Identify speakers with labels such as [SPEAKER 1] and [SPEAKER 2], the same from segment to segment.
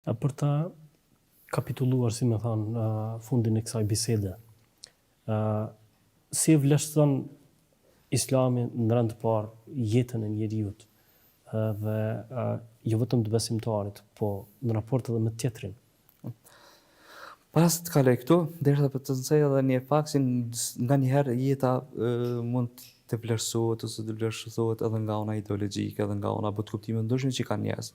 [SPEAKER 1] Për ta kapitulluar, si me thonë, fundin e kësaj bisede, si e vlerëson Islami në rand të parë jetën e njeriut dhe jo vetëm të besimtarit, po në raport edhe me tjetrin.
[SPEAKER 2] Pas të kaloj këtu, derisa për të nxjerr edhe një fakt që nganjëherë jeta mund të vlerësohet ose të vlerësohet edhe nga ana ideologjike, edhe nga ana botëkuptime ndryshme që kanë njerëz.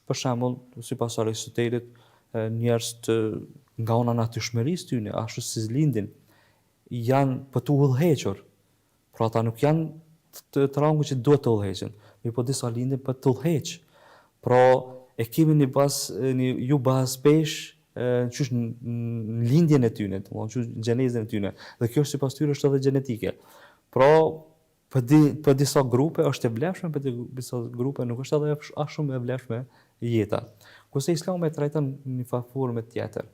[SPEAKER 2] Për shembull, sipas Aristotelit, njerëzit nga ana natyrshmërisë tyne, ashtu si lindin, janë për të udhëhequr. Pra ata nuk janë të rangu që duhet të udhëheqen, mirë po disa lindin për të udhëheq. Pra e kemi një bazë pesh qysh në lindjen e tyne, domethënë qysh në gjenezën e tyne. Dhe kjo është sipas tyre është edhe gjenetike. Pra për disa grupe është e vlefshme, për disa grupe nuk është edhe as shumë e vlefshme jeta. Kurse Islami e trajton në një formë tjetër.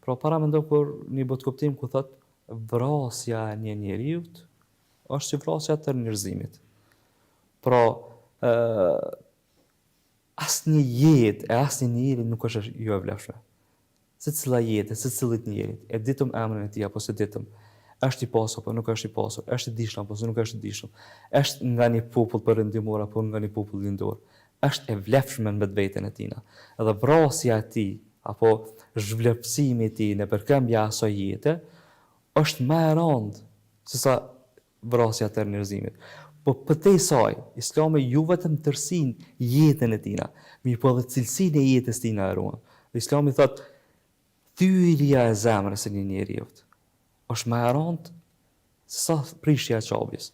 [SPEAKER 2] Pra para mendoj për një botkuptim ku thot vrasja e një njeriu është si vrasja e njerëzimit. Pra asnjë jetë e asnjë njeri nuk është jo e vlefshme. Secila jetë, secilit njerit, e ditëm emrin e tij apo se ditëm, është i pasur apo nuk është i pasur, është i dishëm apo nuk është i dishëm, është nga një popull perëndimor apo nga një popull lindor, është e vlefshme në vetveten e tij. Edhe vrasja e tij apo zhvlerësimi i tij në përkëmbja asaj jete është më e rëndë se sa vrasja e njerëzimit. Po pëtej saj, Islami ju vetëm tërsinë jetën e tij, mirë po edhe cilësinë e jetës tij na ruan. Islami thotë thyrja e zemrës së një njeriu është më e rëndë se sa prishja e çapjes.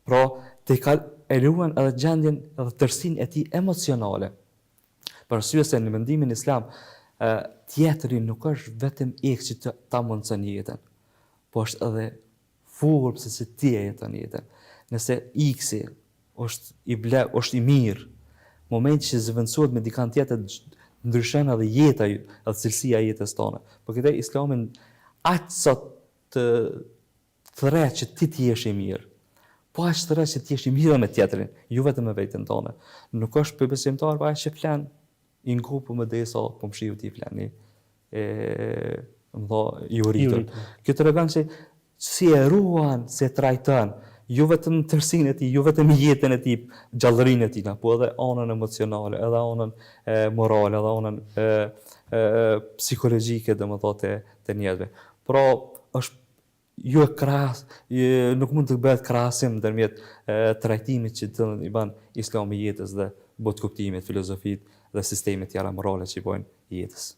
[SPEAKER 2] Pra, e ruan edhe gjendjen edhe tërsinë e tij emocionale. Për arsye se në mendimin islam, tjetri nuk është vetëm ek që ta mundson jetën, po është edhe formë se si ti e jeton jetën. Nëse X është i mirë, momenti që zëvendësohet me dikant tjetër ndryshon edhe jeta, edhe cilësia e jetës tonë. Por këtë Islamin aq sa të thret që ti jesh i mirë. Po aq thret që ti jesh i mirë me tjetrin, jo vetëm me veten tonë. Nuk është për besimtar pa që flan i ngupu më desa po mshiu ti flani. Më i uritur. Kjo tregon se si e ruan, se trajton jo vetëm tërsinë e tij, jo vetëm jetën e tij, gjallërinë e tij, po edhe anën emocionale, edhe anën morale, edhe anën psikologjike, domethënë të njerëzve. Pra është nuk mund të bëhet krahasim ndërmjet trajtimit që i bën Islami jetës dhe botkuptimit, filozofit dhe sistemit tjera morale që i bojnë jetës.